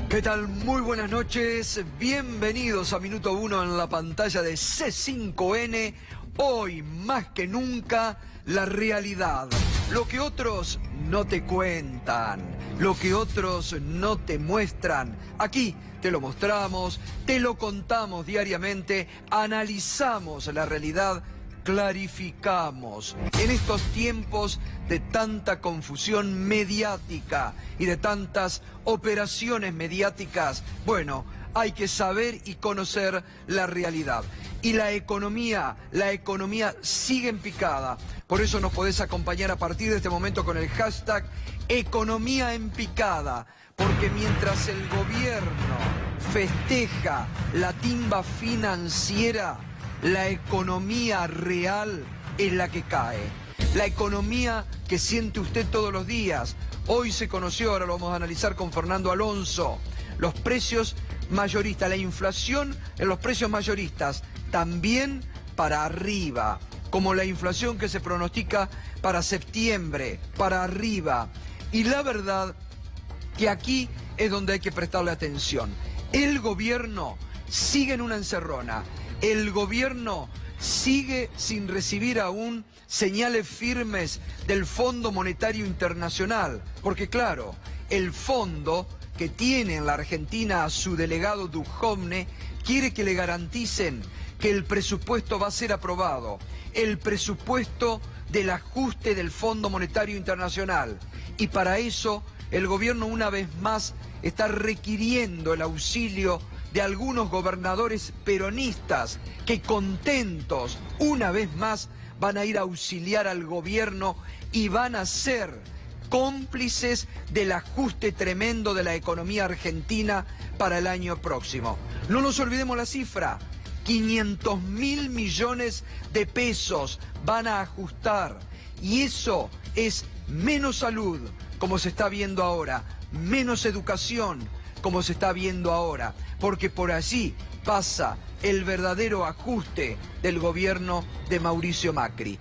¿Qué tal? Muy buenas noches, bienvenidos a Minuto 1 en la pantalla de C5N. Hoy, más que nunca, la realidad. Lo que otros no te cuentan, lo que otros no te muestran. Aquí te lo mostramos, te lo contamos diariamente, analizamos la realidad, clarificamos. En estos tiempos de tanta confusión mediática y de tantas operaciones mediáticas, bueno, hay que saber y conocer la realidad. Y la economía sigue en picada. Por eso nos podés acompañar a partir de este momento con el hashtag Economía en Picada. Porque mientras el gobierno festeja la timba financiera, la economía real es la que cae. La economía que siente usted todos los días. Hoy se conoció, ahora lo vamos a analizar con Fernando Alonso, los precios mayoristas, la inflación en los precios mayoristas, también para arriba, como la inflación que se pronostica para septiembre, para arriba. Y la verdad que aquí es donde hay que prestarle atención. El gobierno sigue en una encerrona. El gobierno sigue sin recibir aún señales firmes del Fondo Monetario Internacional, porque claro, el fondo que tiene en la Argentina a su delegado Duhovne quiere que le garanticen que el presupuesto va a ser aprobado, el presupuesto del ajuste del Fondo Monetario Internacional, y para eso el gobierno una vez más está requiriendo el auxilio de algunos gobernadores peronistas que contentos, una vez más, van a ir a auxiliar al gobierno y van a ser cómplices del ajuste tremendo de la economía argentina para el año próximo. No nos olvidemos la cifra, 500.000 millones de pesos van a ajustar, y eso es menos salud, como se está viendo ahora, menos educación, como se está viendo ahora, porque por allí pasa el verdadero ajuste del gobierno de Mauricio Macri.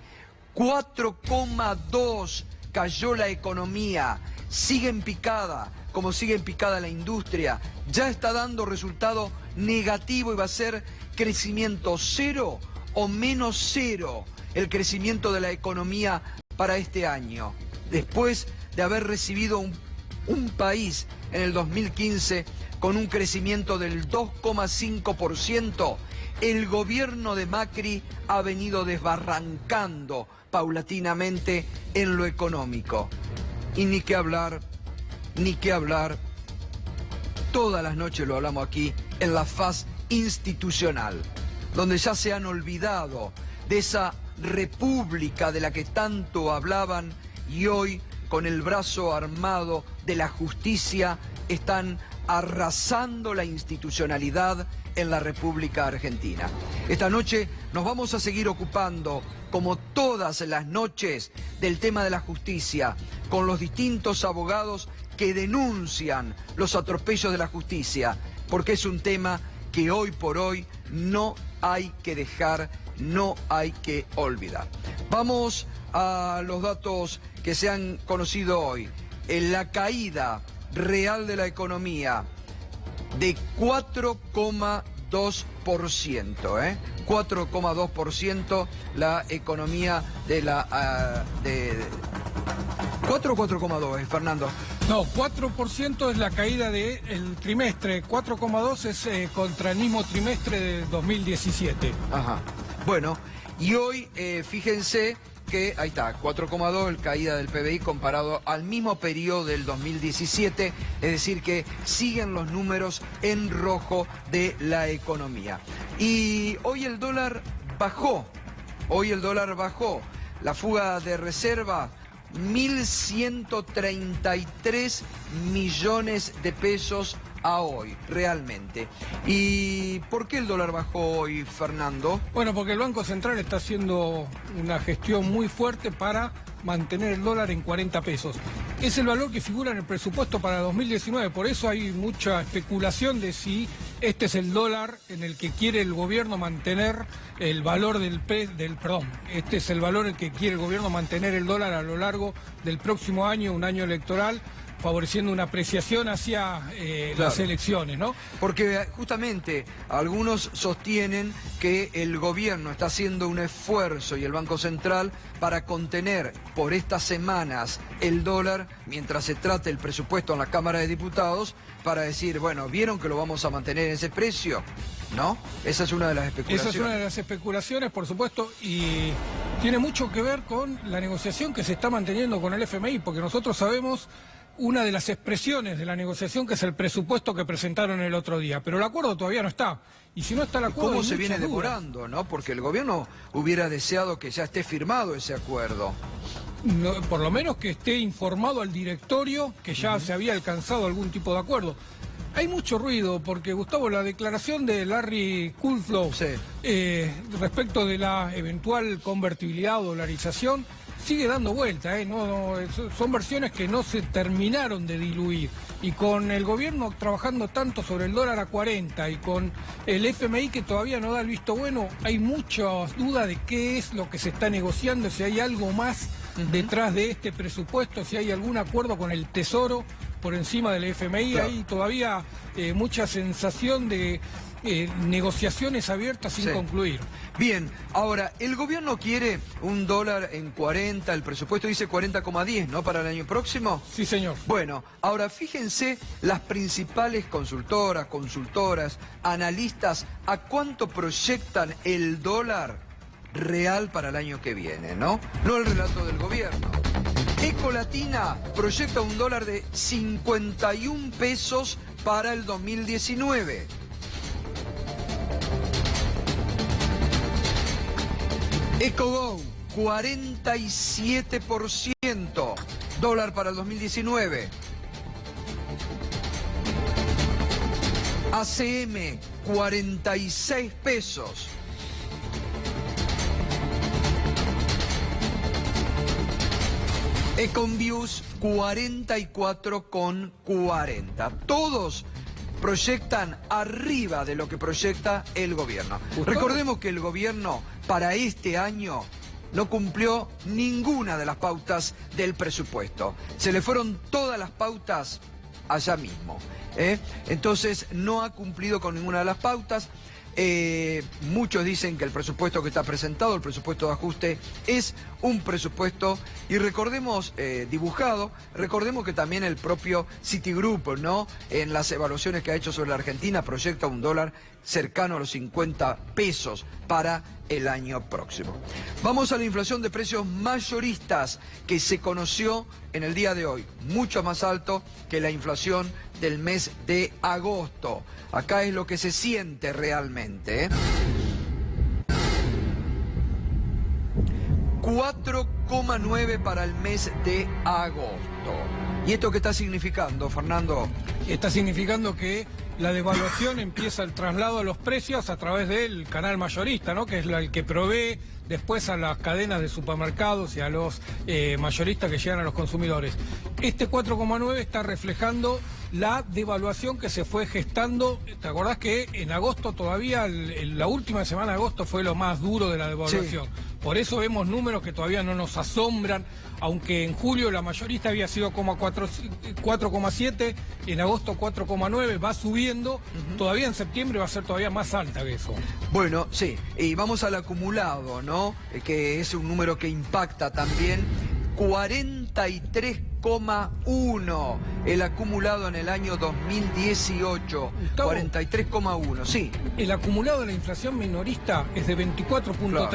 4,2 cayó la economía, sigue en picada, como sigue en picada la industria, ya está dando resultado negativo y va a ser crecimiento cero o menos cero el crecimiento de la economía para este año, después de haber recibido un país en el 2015 con un crecimiento del 2,5%, el gobierno de Macri ha venido desbarrancando paulatinamente en lo económico. Y ni qué hablar, todas las noches lo hablamos aquí, en la faz institucional, donde ya se han olvidado de esa república de la que tanto hablaban y hoy, con el brazo armado de la justicia, están arrasando la institucionalidad en la República Argentina. Esta noche nos vamos a seguir ocupando, como todas las noches, del tema de la justicia, con los distintos abogados que denuncian los atropellos de la justicia, porque es un tema que hoy por hoy no hay que dejar, no hay que olvidar. Vamos a los datos que se han conocido hoy. En la caída real de la economía de 4,2%, 4,2% la economía de la... 4 o 4,2, Fernando. No, 4% es la caída del trimestre, 4,2 es contra el mismo trimestre de 2017. Ajá. Bueno, y hoy, fíjense que, ahí está, 4,2 caída del PBI comparado al mismo periodo del 2017, es decir que siguen los números en rojo de la economía. Y hoy el dólar bajó, la fuga de reserva, 1.133 millones de pesos a hoy, realmente. ¿Y por qué el dólar bajó hoy, Fernando? Bueno, porque el Banco Central está haciendo una gestión muy fuerte para mantener el dólar en 40 pesos. Es el valor que figura en el presupuesto para 2019, por eso hay mucha especulación de si este es el dólar en el que quiere el gobierno mantener el valor este es el valor en el que quiere el gobierno mantener el dólar a lo largo del próximo año, un año electoral, favoreciendo una apreciación hacia las elecciones, ¿no? Porque justamente algunos sostienen que el gobierno está haciendo un esfuerzo y el Banco Central para contener por estas semanas el dólar mientras se trate el presupuesto en la Cámara de Diputados para decir, bueno, ¿vieron que lo vamos a mantener en ese precio? ¿No? Esa es una de las especulaciones. Esa es una de las especulaciones, por supuesto, y tiene mucho que ver con la negociación que se está manteniendo con el FMI, porque nosotros sabemos una de las expresiones de la negociación que es el presupuesto que presentaron el otro día, pero el acuerdo todavía no está. Y si no está el acuerdo, ¿cómo se viene demorando, no? Porque el gobierno hubiera deseado que ya esté firmado ese acuerdo. No, por lo menos que esté informado al directorio que ya se había alcanzado algún tipo de acuerdo. Hay mucho ruido porque, Gustavo, la declaración de Larry Kudlow respecto de la eventual convertibilidad o dolarización sigue dando vuelta, son versiones que no se terminaron de diluir. Y con el gobierno trabajando tanto sobre el dólar a 40 y con el FMI que todavía no da el visto bueno, hay muchas dudas de qué es lo que se está negociando, si hay algo más detrás de este presupuesto, si hay algún acuerdo con el Tesoro por encima del FMI. Claro. Hay todavía mucha sensación de negociaciones abiertas sin concluir. Bien, ahora, el gobierno quiere un dólar en 40, el presupuesto dice 40,10, ¿no? Para el año próximo. Sí, señor. Bueno, ahora fíjense las principales consultoras, analistas, a cuánto proyectan el dólar real para el año que viene, ¿no? No el relato del gobierno. Ecolatina proyecta un dólar de 51 pesos para el 2019. EcoGo, 47% dólar para el 2019. ACM, 46 pesos. Econviews, 44,40. Todos proyectan arriba de lo que proyecta el gobierno. Recordemos que el gobierno para este año no cumplió ninguna de las pautas del presupuesto. Se le fueron todas las pautas allá mismo. Entonces no ha cumplido con ninguna de las pautas. Muchos dicen que el presupuesto que está presentado, el presupuesto de ajuste, es un presupuesto, y recordemos, dibujado, recordemos que también el propio Citigroup, ¿no? En las evaluaciones que ha hecho sobre la Argentina, proyecta un dólar cercano a los 50 pesos para el año próximo. Vamos a la inflación de precios mayoristas que se conoció en el día de hoy, mucho más alto que la inflación del mes de agosto. Acá es lo que se siente realmente. 4,9 para el mes de agosto. ¿Y esto qué está significando, Fernando? Está significando que la devaluación empieza el traslado a los precios a través del canal mayorista, ¿no? Que es el que provee después a las cadenas de supermercados y a los mayoristas que llegan a los consumidores. Este 4,9 está reflejando la devaluación que se fue gestando. ¿Te acordás que en agosto todavía, la última semana de agosto fue lo más duro de la devaluación? Sí. Por eso vemos números que todavía no nos asombran, aunque en julio la mayorista había sido 4,7, en agosto 4,9, va subiendo, todavía en septiembre va a ser todavía más alta que eso. Bueno, sí, y vamos al acumulado, ¿no? Que es un número que impacta también. 43,1 el acumulado en el año 2018. 43,1, sí. El acumulado de la inflación minorista es de 24,3. Claro.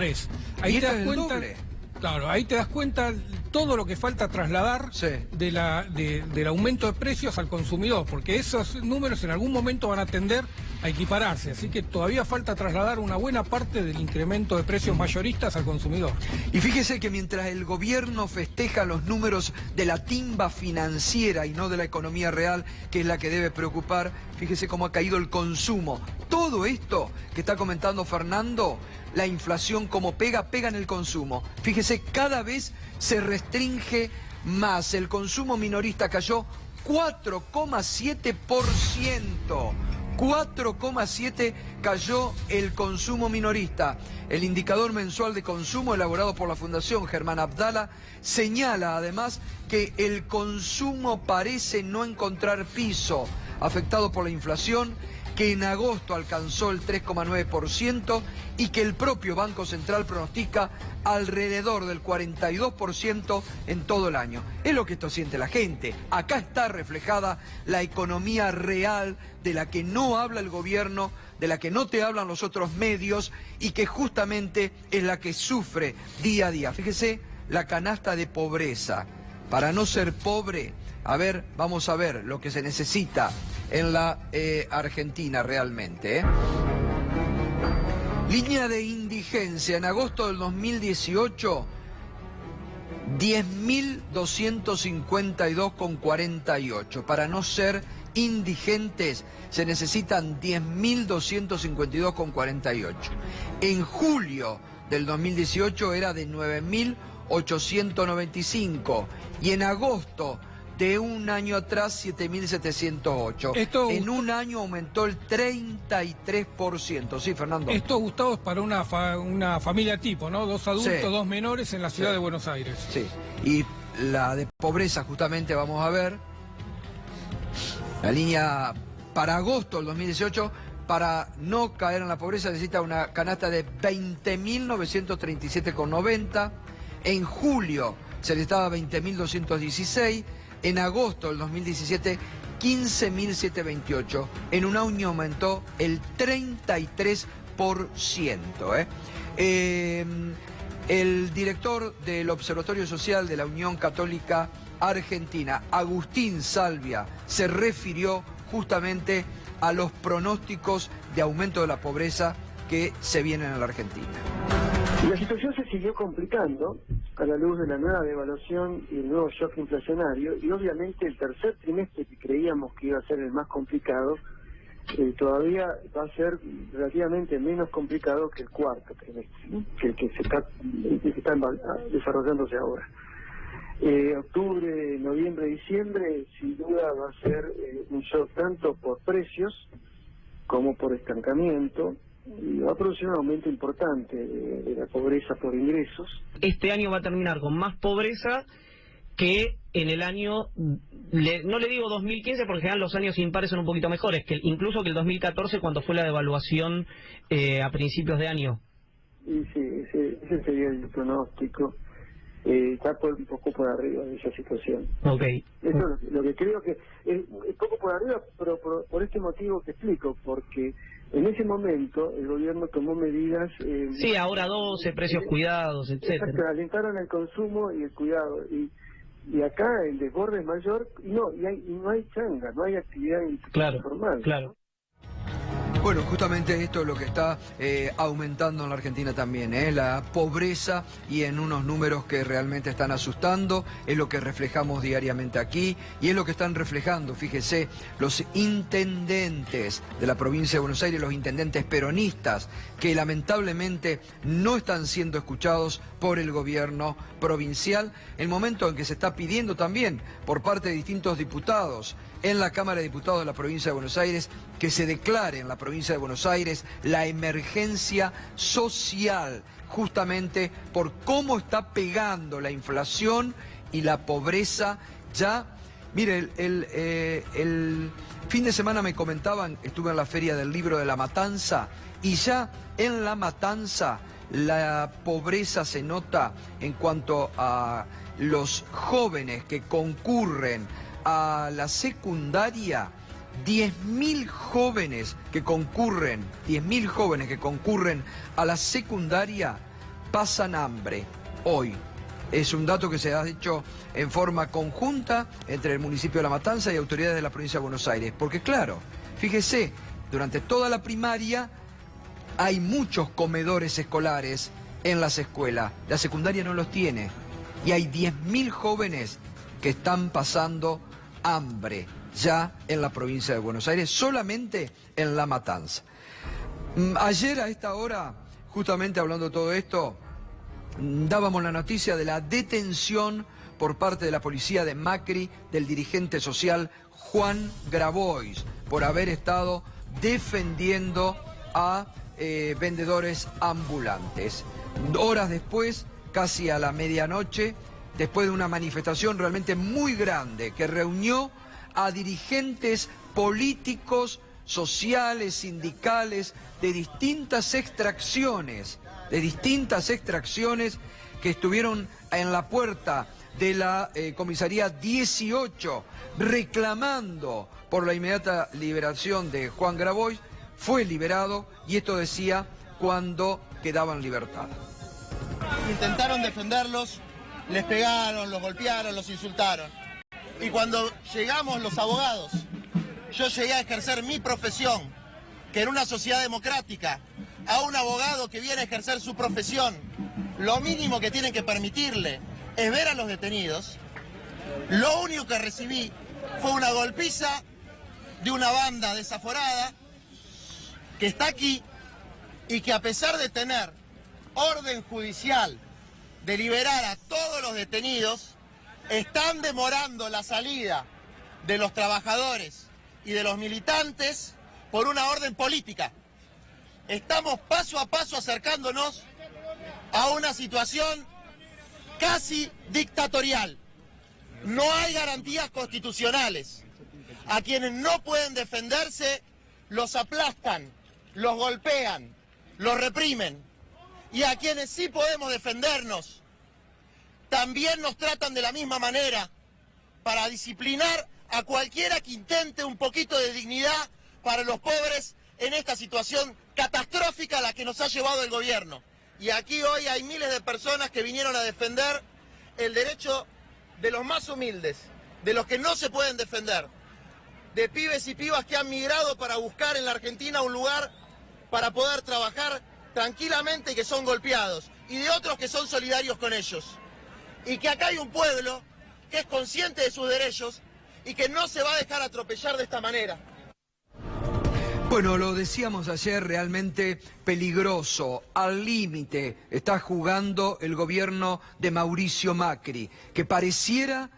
Ahí te das cuenta. Claro, ahí te das cuenta todo lo que falta trasladar del aumento de precios al consumidor, porque esos números en algún momento van a tender a equipararse, así que todavía falta trasladar una buena parte del incremento de precios mayoristas al consumidor. Y fíjese que mientras el gobierno festeja los números de la timba financiera y no de la economía real, que es la que debe preocupar, fíjese cómo ha caído el consumo. Todo esto que está comentando Fernando, la inflación como pega en el consumo. Fíjese, cada vez se restringe más. El consumo minorista cayó 4,7%. 4,7 cayó el consumo minorista. El indicador mensual de consumo elaborado por la Fundación Germán Abdala señala además que el consumo parece no encontrar piso, afectado por la inflación, que en agosto alcanzó el 3,9% y que el propio Banco Central pronostica alrededor del 42% en todo el año. Es lo que esto siente la gente. Acá está reflejada la economía real de la que no habla el gobierno, de la que no te hablan los otros medios y que justamente es la que sufre día a día. Fíjese la canasta de pobreza. Para no ser pobre, a ver, vamos a ver lo que se necesita en la Argentina realmente, ¿eh? Línea de indigencia en agosto del 2018, 10.252,48. Para no ser indigentes se necesitan 10.252,48. En julio del 2018 era de 9.895 y en agosto de un año atrás 7.708. En un año aumentó el 33%. Sí, Fernando. Esto, Gustavo, es para una familia tipo, ¿no? 2 adultos, sí, 2 menores en la ciudad de Buenos Aires. Sí, y la de pobreza justamente vamos a ver. La línea para agosto del 2018, para no caer en la pobreza necesita una canasta de 20.937,90. En julio se necesitaba 20.216. En agosto del 2017, 15.728. En un año aumentó el 33%. El director del Observatorio Social de la Unión Católica Argentina, Agustín Salvia, se refirió justamente a los pronósticos de aumento de la pobreza que se vienen en la Argentina. La situación se siguió complicando a la luz de la nueva devaluación y el nuevo shock inflacionario, y obviamente el tercer trimestre, que creíamos que iba a ser el más complicado, todavía va a ser relativamente menos complicado que el cuarto trimestre, ¿no? que el que se está desarrollándose ahora. Octubre, noviembre, diciembre, sin duda va a ser un shock tanto por precios como por estancamiento, y va a producir un aumento importante de la pobreza por ingresos. Este año va a terminar con más pobreza que en el año, no le digo 2015 porque en general los años impares son un poquito mejores, que incluso que el 2014 cuando fue la devaluación a principios de año. Y sí, ese sería el pronóstico. Está un poco por arriba de esa situación. Okay. Eso es lo que creo que es poco por arriba, pero por este motivo que explico, porque en ese momento el gobierno tomó medidas... sí, ahora 12, precios cuidados, etcétera. Exacto, alentaron el consumo y el cuidado. Y acá el desborde es mayor y no hay changa, no hay actividad informal. Claro. Bueno, justamente esto es lo que está aumentando en la Argentina también, la pobreza, y en unos números que realmente están asustando, es lo que reflejamos diariamente aquí y es lo que están reflejando, fíjese, los intendentes de la provincia de Buenos Aires, los intendentes peronistas, que lamentablemente no están siendo escuchados por el gobierno provincial, el momento en que se está pidiendo también por parte de distintos diputados en la Cámara de Diputados de la provincia de Buenos Aires que se declare en la provincia de Buenos Aires la emergencia social, justamente por cómo está pegando la inflación y la pobreza ya. Mire, el fin de semana me comentaban, estuve en la Feria del Libro de La Matanza, y ya en La Matanza la pobreza se nota en cuanto a los jóvenes que concurren a la secundaria. 10.000 jóvenes que concurren a la secundaria pasan hambre hoy. Es un dato que se ha hecho en forma conjunta entre el municipio de La Matanza y autoridades de la provincia de Buenos Aires. Porque claro, fíjese, durante toda la primaria hay muchos comedores escolares en las escuelas. La secundaria no los tiene. Y hay 10.000 jóvenes que están pasando hambre ya en la provincia de Buenos Aires, solamente en La Matanza. Ayer a esta hora, justamente hablando de todo esto, dábamos la noticia de la detención por parte de la policía de Macri del dirigente social Juan Grabois por haber estado defendiendo a vendedores ambulantes. Horas después, casi a la medianoche, después de una manifestación realmente muy grande que reunió a dirigentes políticos, sociales, sindicales, de distintas extracciones que estuvieron en la puerta de la comisaría 18 reclamando por la inmediata liberación de Juan Grabois. Fue liberado y esto decía cuando quedaba en libertad. Intentaron defenderlos, les pegaron, los golpearon, los insultaron. Y cuando llegamos los abogados, yo llegué a ejercer mi profesión, que en una sociedad democrática, a un abogado que viene a ejercer su profesión, lo mínimo que tienen que permitirle es ver a los detenidos. Lo único que recibí fue una golpiza de una banda desaforada que está aquí y que, a pesar de tener orden judicial de liberar a todos los detenidos, están demorando la salida de los trabajadores y de los militantes por una orden política. Estamos paso a paso acercándonos a una situación casi dictatorial. No hay garantías constitucionales. A quienes no pueden defenderse los aplastan, los golpean, los reprimen. Y a quienes sí podemos defendernos, también nos tratan de la misma manera para disciplinar a cualquiera que intente un poquito de dignidad para los pobres en esta situación catastrófica a la que nos ha llevado el gobierno. Y aquí hoy hay miles de personas que vinieron a defender el derecho de los más humildes, de los que no se pueden defender, de pibes y pibas que han migrado para buscar en la Argentina un lugar para poder trabajar tranquilamente y que son golpeados, y de otros que son solidarios con ellos. Y que acá hay un pueblo que es consciente de sus derechos y que no se va a dejar atropellar de esta manera. Bueno, lo decíamos ayer, realmente peligroso, al límite está jugando el gobierno de Mauricio Macri, que pareciera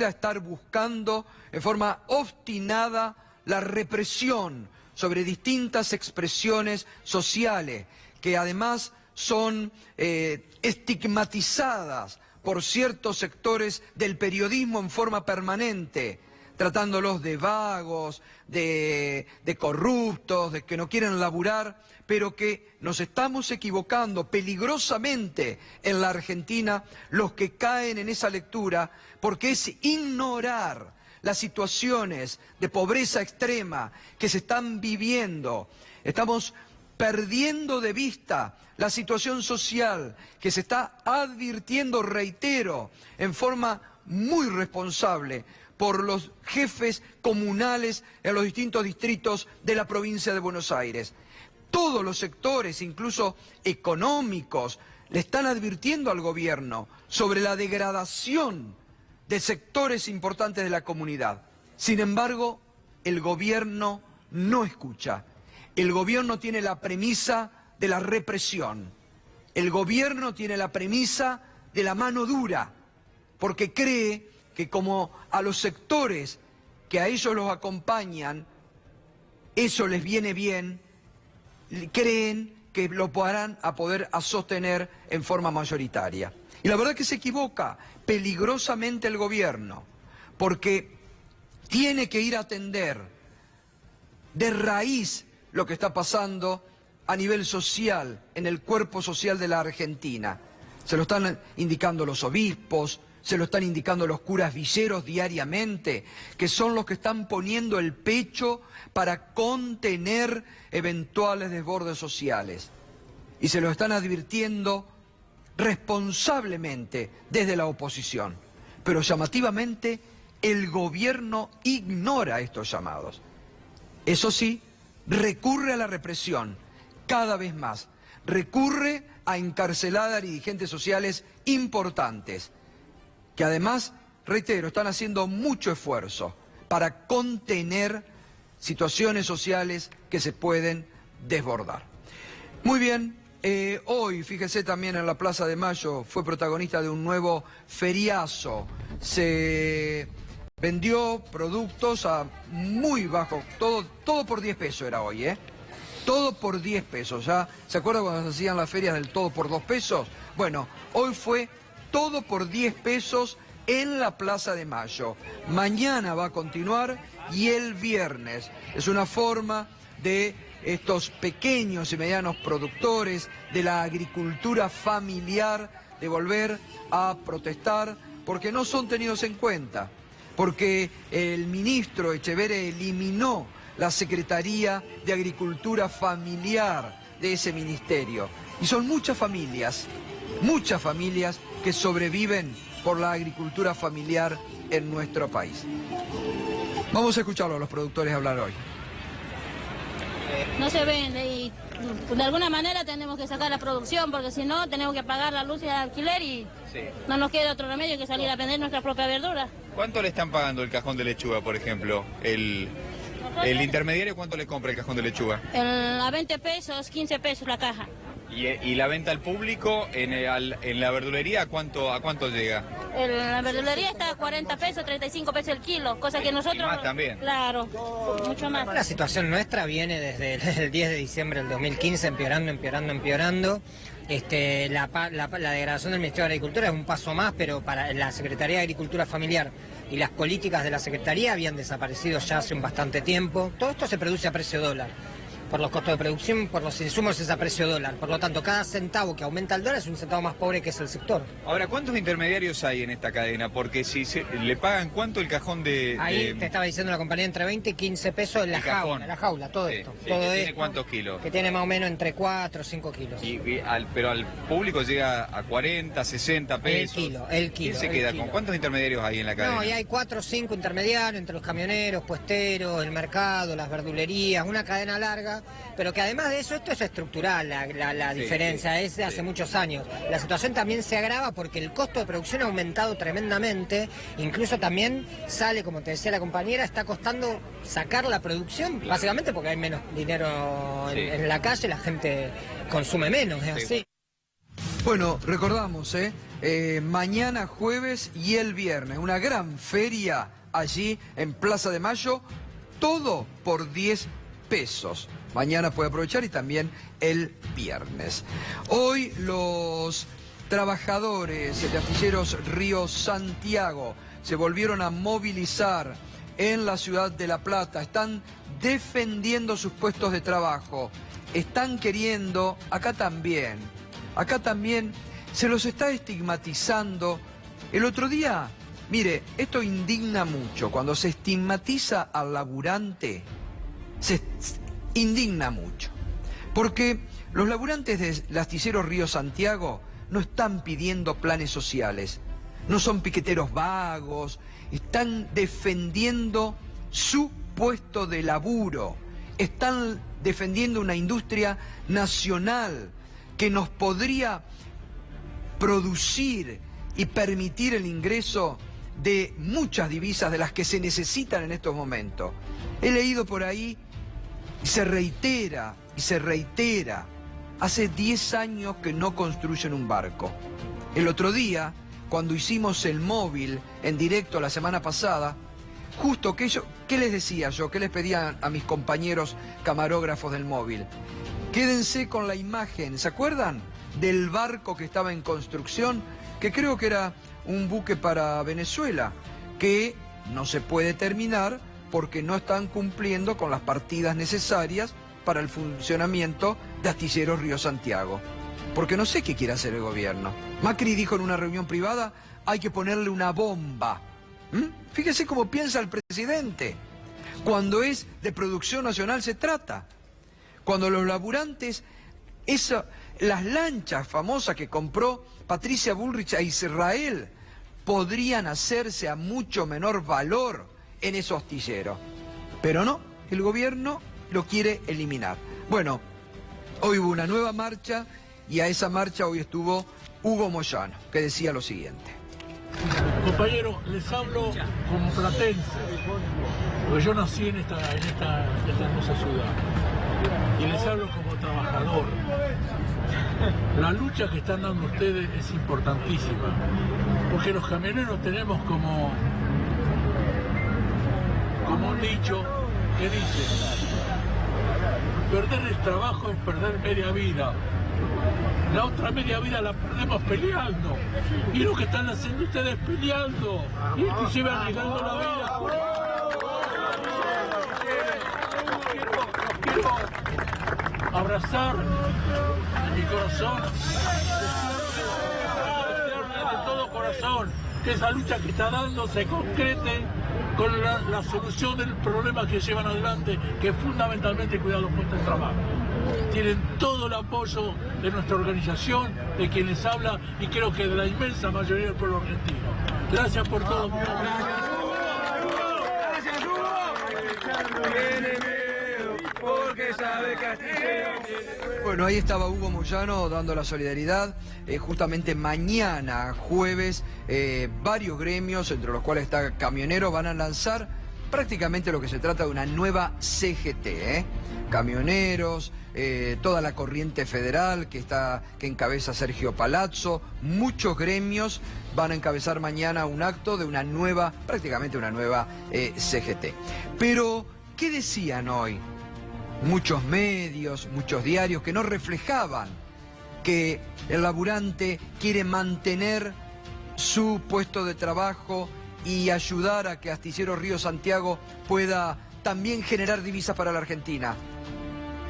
estar buscando en forma obstinada la represión sobre distintas expresiones sociales, que además son estigmatizadas por ciertos sectores del periodismo en forma permanente, tratándolos de vagos, de corruptos, de que no quieren laburar, pero que nos estamos equivocando peligrosamente en la Argentina los que caen en esa lectura, porque es ignorar las situaciones de pobreza extrema que se están viviendo. Estamos perdiendo de vista la situación social que se está advirtiendo, reitero, en forma muy responsable por los jefes comunales en los distintos distritos de la provincia de Buenos Aires. Todos los sectores, incluso económicos, le están advirtiendo al gobierno sobre la degradación de sectores importantes de la comunidad. Sin embargo, el gobierno no escucha. El gobierno tiene la premisa de la represión. El gobierno tiene la premisa de la mano dura, porque cree que como a los sectores que a ellos los acompañan, eso les viene bien, creen que lo podrán poder sostener en forma mayoritaria. Y la verdad que se equivoca peligrosamente el gobierno, porque tiene que ir a atender de raíz lo que está pasando a nivel social, en el cuerpo social de la Argentina. Se lo están indicando los obispos, se lo están indicando los curas villeros diariamente, que son los que están poniendo el pecho para contener eventuales desbordes sociales. Y se lo están advirtiendo responsablemente desde la oposición. Pero llamativamente, el gobierno ignora estos llamados. Eso sí, recurre a la represión cada vez más. Recurre a encarcelar a dirigentes sociales importantes, que además, reitero, están haciendo mucho esfuerzo para contener situaciones sociales que se pueden desbordar. Muy bien, hoy, fíjese, también en la Plaza de Mayo fue protagonista de un nuevo feriazo. Se vendió productos a muy bajo, todo por 10 pesos era hoy, ¿eh? Todo por 10 pesos, ¿ya? ¿Se acuerdan cuando se hacían las ferias del todo por 2 pesos? Bueno, hoy fue todo por 10 pesos en la Plaza de Mayo. Mañana va a continuar y el viernes. Es una forma de estos pequeños y medianos productores de la agricultura familiar de volver a protestar porque no son tenidos en cuenta, porque el ministro Echeverre eliminó la Secretaría de Agricultura Familiar de ese ministerio. Y son muchas familias que sobreviven por la agricultura familiar en nuestro país. Vamos a escucharlo a los productores hablar hoy. No se vende y de alguna manera tenemos que sacar la producción porque si no tenemos que pagar la luz y el alquiler y no nos queda otro remedio que salir a vender nuestra propia verdura. ¿Cuánto le están pagando el cajón de lechuga, por ejemplo? ¿El intermediario cuánto le compra el cajón de lechuga? A 20 pesos, 15 pesos la caja. ¿Y la venta al público en la verdulería a cuánto llega? La verdulería está a 40 pesos, 35 pesos el kilo, cosa que nosotros... ¿Y más también? Claro, mucho más. La situación nuestra viene desde el 10 de diciembre del 2015 empeorando. La degradación del Ministerio de Agricultura es un paso más, pero para la Secretaría de Agricultura Familiar y las políticas de la Secretaría habían desaparecido ya hace un bastante tiempo. Todo esto se produce a precio dólar. Por los costos de producción, por los insumos es a precio dólar. Por lo tanto, cada centavo que aumenta el dólar es un centavo más pobre que es el sector. Ahora, ¿cuántos intermediarios hay en esta cadena? Porque si le pagan, ¿cuánto el cajón de...? Ahí te estaba diciendo la compañía entre 20 y 15 pesos en la jaula, todo esto. Todo ¿Tiene esto, cuántos kilos? Que tiene más o menos entre 4 o 5 kilos. Pero al público llega a 40, 60 pesos. El kilo. ¿Quién se queda con cuántos intermediarios hay en la cadena? No, y hay 4 o 5 intermediarios entre los camioneros, puesteros, el mercado, las verdulerías, una cadena larga, pero que además de eso, esto es estructural, la diferencia, es de hace muchos años. La situación también se agrava porque el costo de producción ha aumentado tremendamente, incluso también sale, como te decía la compañera, está costando sacar la producción, básicamente porque hay menos dinero en la calle, la gente consume menos, es así. Bueno, recordamos, mañana jueves y el viernes, una gran feria allí en Plaza de Mayo, todo por 10 pesos. Mañana puede aprovechar y también el viernes. Hoy los trabajadores de Astilleros Río Santiago se volvieron a movilizar en la ciudad de La Plata. Están defendiendo sus puestos de trabajo. Están queriendo, acá también se los está estigmatizando. El otro día, mire, esto indigna mucho. Cuando se estigmatiza al laburante, se indigna mucho, porque los laburantes de Astilleros Río Santiago no están pidiendo planes sociales, no son piqueteros vagos, están defendiendo su puesto de laburo, están defendiendo una industria nacional que nos podría producir y permitir el ingreso de muchas divisas de las que se necesitan en estos momentos. He leído por ahí y se reitera, hace 10 años que no construyen un barco. El otro día, cuando hicimos el móvil en directo la semana pasada, justo ¿qué les decía yo? ¿Qué les pedía a mis compañeros camarógrafos del móvil? Quédense con la imagen, ¿se acuerdan? Del barco que estaba en construcción, que creo que era un buque para Venezuela, que no se puede terminar porque no están cumpliendo con las partidas necesarias para el funcionamiento de Astilleros Río Santiago. Porque no sé qué quiere hacer el gobierno. Macri dijo en una reunión privada, hay que ponerle una bomba. Fíjese cómo piensa el presidente. Cuando es de producción nacional se trata. Cuando los laburantes, las lanchas famosas que compró Patricia Bullrich a Israel, podrían hacerse a mucho menor valor en esos astilleros. Pero no, el gobierno lo quiere eliminar. Bueno, hoy hubo una nueva marcha y a esa marcha hoy estuvo Hugo Moyano, que decía lo siguiente. Compañero, les hablo como platense, porque yo nací en esta hermosa ciudad, y les hablo como trabajador. La lucha que están dando ustedes es importantísima, porque los camioneros tenemos como como un dicho que dice, perder el trabajo es perder media vida. La otra media vida la perdemos peleando. Y lo que están haciendo ustedes peleando, inclusive arriesgando la vida. Quiero abrazar mi corazón, desearle de todo corazón que esa lucha que está dando se concrete con la solución del problema que llevan adelante, que es fundamentalmente cuidar los puestos de trabajo. Tienen todo el apoyo de nuestra organización, de quien les habla, y creo que de la inmensa mayoría del pueblo argentino. Gracias por todo. Bueno, ahí estaba Hugo Moyano dando la solidaridad. Justamente mañana, jueves, varios gremios, entre los cuales está Camioneros, van a lanzar prácticamente lo que se trata de una nueva CGT. Camioneros, toda la corriente federal que encabeza Sergio Palazzo, muchos gremios van a encabezar mañana un acto de una nueva, prácticamente una nueva CGT. Pero, ¿qué decían hoy? Muchos medios, muchos diarios que no reflejaban que el laburante quiere mantener su puesto de trabajo y ayudar a que Astilleros Río Santiago pueda también generar divisas para la Argentina.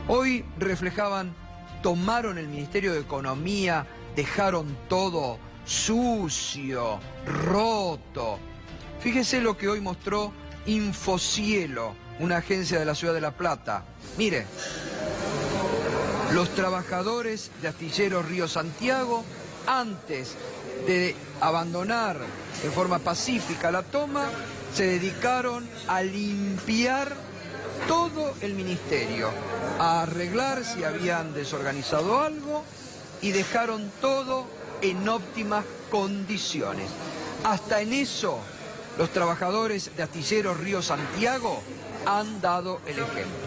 Hoy reflejaban, tomaron el Ministerio de Economía, dejaron todo sucio, roto. Fíjese lo que hoy mostró Infocielo, una agencia de la ciudad de La Plata. Mire, los trabajadores de Astilleros Río Santiago, antes de abandonar de forma pacífica la toma, se dedicaron a limpiar todo el ministerio, a arreglar si habían desorganizado algo y dejaron todo en óptimas condiciones. Hasta en eso, los trabajadores de Astilleros Río Santiago han dado el ejemplo.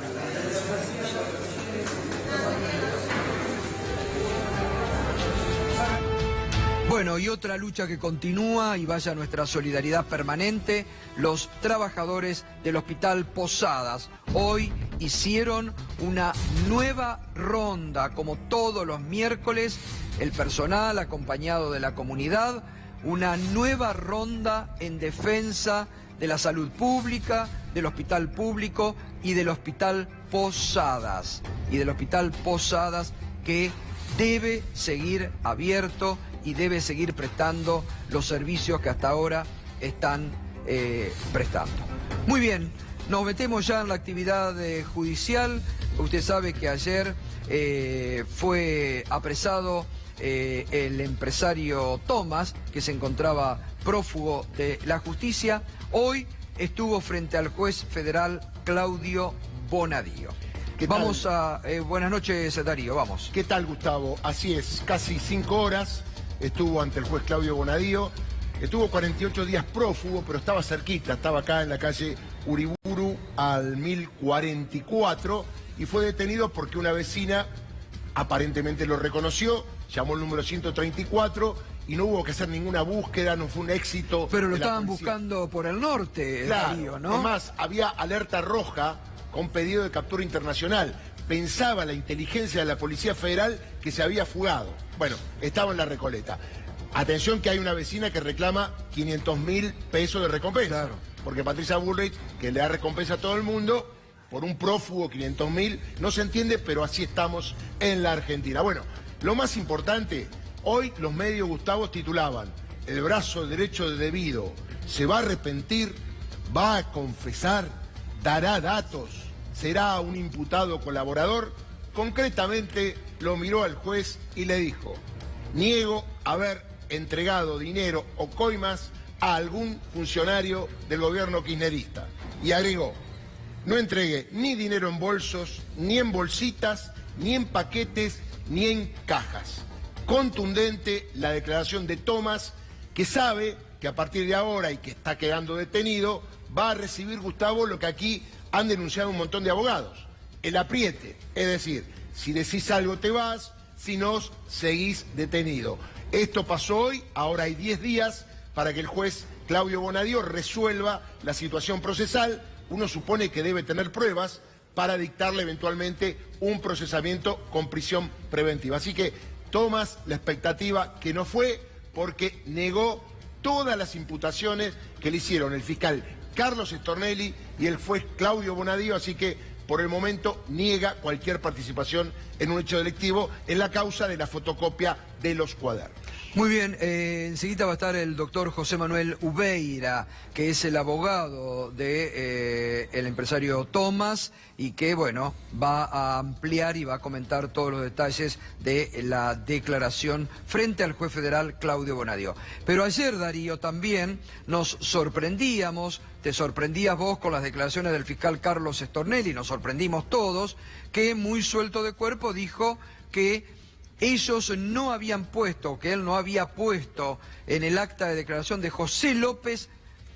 Bueno, y otra lucha que continúa, y vaya nuestra solidaridad permanente, los trabajadores del Hospital Posadas. Hoy hicieron una nueva ronda, como todos los miércoles, el personal acompañado de la comunidad, una nueva ronda en defensa de la salud pública, del hospital público y del Hospital Posadas. Y del Hospital Posadas que debe seguir abierto y debe seguir prestando los servicios que hasta ahora están prestando. Muy bien, nos metemos ya en la actividad judicial. Usted sabe que ayer fue apresado el empresario Tomás, que se encontraba prófugo de la justicia. Hoy estuvo frente al juez federal Claudio Bonadío. Vamos a... buenas noches, Darío, vamos. ¿Qué tal, Gustavo? Así es, casi 5 horas estuvo ante el juez Claudio Bonadío. Estuvo 48 días prófugo, pero estaba cerquita, estaba acá en la calle Uriburu al 1044 y fue detenido porque una vecina aparentemente lo reconoció, llamó el número 134 y no hubo que hacer ninguna búsqueda, no fue un éxito. Pero lo estaban buscando por el norte, claro, Darío, ¿no? Además, había alerta roja con pedido de captura internacional. Pensaba la inteligencia de la Policía Federal que se había fugado. Bueno, estaba en la Recoleta. Atención que hay una vecina que reclama 500.000 pesos de recompensa. Claro. Porque Patricia Bullrich, que le da recompensa a todo el mundo, por un prófugo 500.000, no se entiende, pero así estamos en la Argentina. Bueno, lo más importante, hoy los medios, Gustavo, titulaban: el brazo derecho de Debido se va a arrepentir, va a confesar, dará datos, será un imputado colaborador. Concretamente lo miró al juez y le dijo: niego haber entregado dinero o coimas a algún funcionario del gobierno kirchnerista. Y agregó: no entregué ni dinero en bolsos, ni en bolsitas, ni en paquetes, ni en cajas. Contundente la declaración de Tomás, que sabe que a partir de ahora y que está quedando detenido, va a recibir, Gustavo, lo que aquí han denunciado un montón de abogados: el apriete. Es decir, si decís algo te vas, si no, seguís detenido. Esto pasó hoy, ahora hay 10 días para que el juez Claudio Bonadío resuelva la situación procesal. uno supone que debe tener pruebas para dictarle eventualmente un procesamiento con prisión preventiva. Así que tomas la expectativa que no fue, porque negó todas las imputaciones que le hicieron el fiscal Carlos Stornelli y el juez Claudio Bonadío, así que por el momento niega cualquier participación en un hecho delictivo en la causa de la fotocopia de los cuadernos. Muy bien, enseguida va a estar el doctor José Manuel Ubeira, que es el abogado de el empresario Tomás y que, bueno, va a ampliar y va a comentar todos los detalles de la declaración frente al juez federal Claudio Bonadío. Pero ayer, Darío, también nos sorprendíamos, te sorprendías vos con las declaraciones del fiscal Carlos Stornelli, nos sorprendimos todos, que muy suelto de cuerpo dijo que ellos no habían puesto, que él no había puesto en el acta de declaración de José López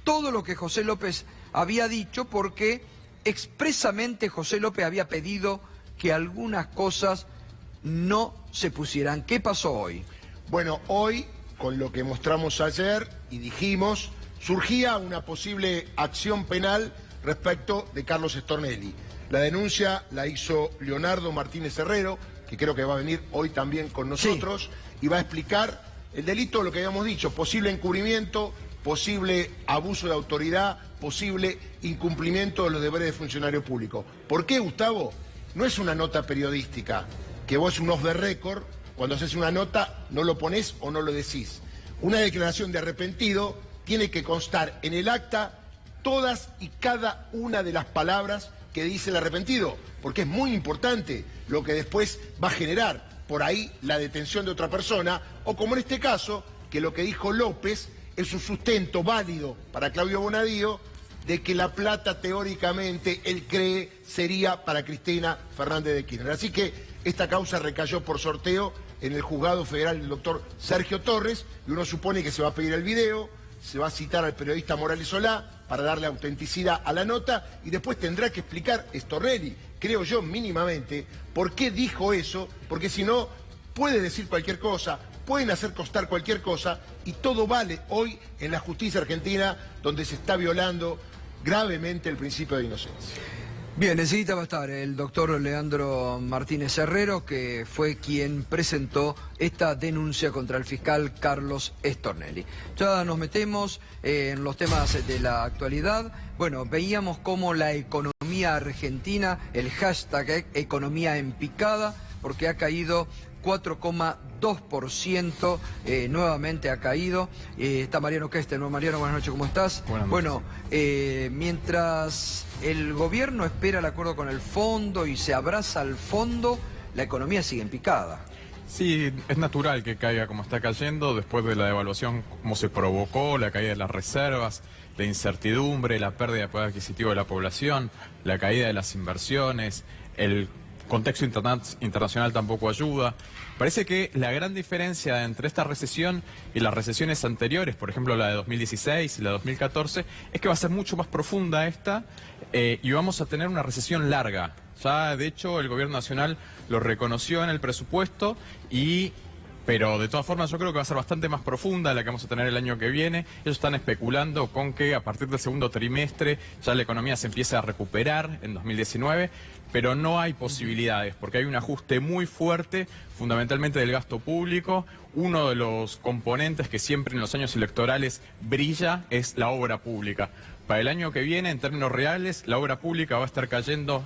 todo lo que José López había dicho, porque expresamente José López había pedido que algunas cosas no se pusieran. ¿Qué pasó hoy? Bueno, hoy, con lo que mostramos ayer y dijimos, surgía una posible acción penal respecto de Carlos Stornelli. La denuncia la hizo Leonardo Martínez Herrero, que creo que va a venir hoy también con nosotros, y va a explicar el delito, lo que habíamos dicho, posible encubrimiento, posible abuso de autoridad, posible incumplimiento de los deberes de funcionario público. ¿Por qué, Gustavo? No es una nota periodística, que vos un off the record, cuando haces una nota no lo ponés o no lo decís. Una declaración de arrepentido tiene que constar en el acta todas y cada una de las palabras que dice el arrepentido, porque es muy importante lo que después va a generar por ahí la detención de otra persona, o como en este caso, que lo que dijo López es un sustento válido para Claudio Bonadío de que la plata teóricamente él cree sería para Cristina Fernández de Kirchner. Así que esta causa recayó por sorteo en el juzgado federal del doctor Sergio Torres, y uno supone que se va a pedir el video, se va a citar al periodista Morales Solá para darle autenticidad a la nota, y después tendrá que explicar Stornelli, creo yo mínimamente, por qué dijo eso, porque si no puede decir cualquier cosa, pueden hacer constar cualquier cosa, y todo vale hoy en la justicia argentina, donde se está violando gravemente el principio de inocencia. Bien, enseguida va a estar el doctor Leandro Martínez Herrero, que fue quien presentó esta denuncia contra el fiscal Carlos Stornelli. Ya nos metemos en los temas de la actualidad. Bueno, veíamos cómo la economía argentina, el hashtag economía en picada, porque ha caído 4,2%, nuevamente ha caído. Está Mariano Kester, ¿no? Mariano, buenas noches, ¿cómo estás? Buenas noches. Bueno, mientras el gobierno espera el acuerdo con el fondo y se abraza al fondo, la economía sigue en picada. Sí, es natural que caiga como está cayendo después de la devaluación, como se provocó, la caída de las reservas, la incertidumbre, la pérdida de poder adquisitivo de la población, la caída de las inversiones, el contexto internacional tampoco ayuda. Parece que la gran diferencia entre esta recesión y las recesiones anteriores, por ejemplo la de 2016 y la de 2014, es que va a ser mucho más profunda esta y vamos a tener una recesión larga. Ya, de hecho, el gobierno nacional lo reconoció en el presupuesto pero de todas formas yo creo que va a ser bastante más profunda la que vamos a tener el año que viene. Ellos están especulando con que a partir del segundo trimestre ya la economía se empiece a recuperar en 2019, pero no hay posibilidades porque hay un ajuste muy fuerte, fundamentalmente del gasto público. Uno de los componentes que siempre en los años electorales brilla es la obra pública. Para el año que viene, en términos reales, la obra pública va a estar cayendo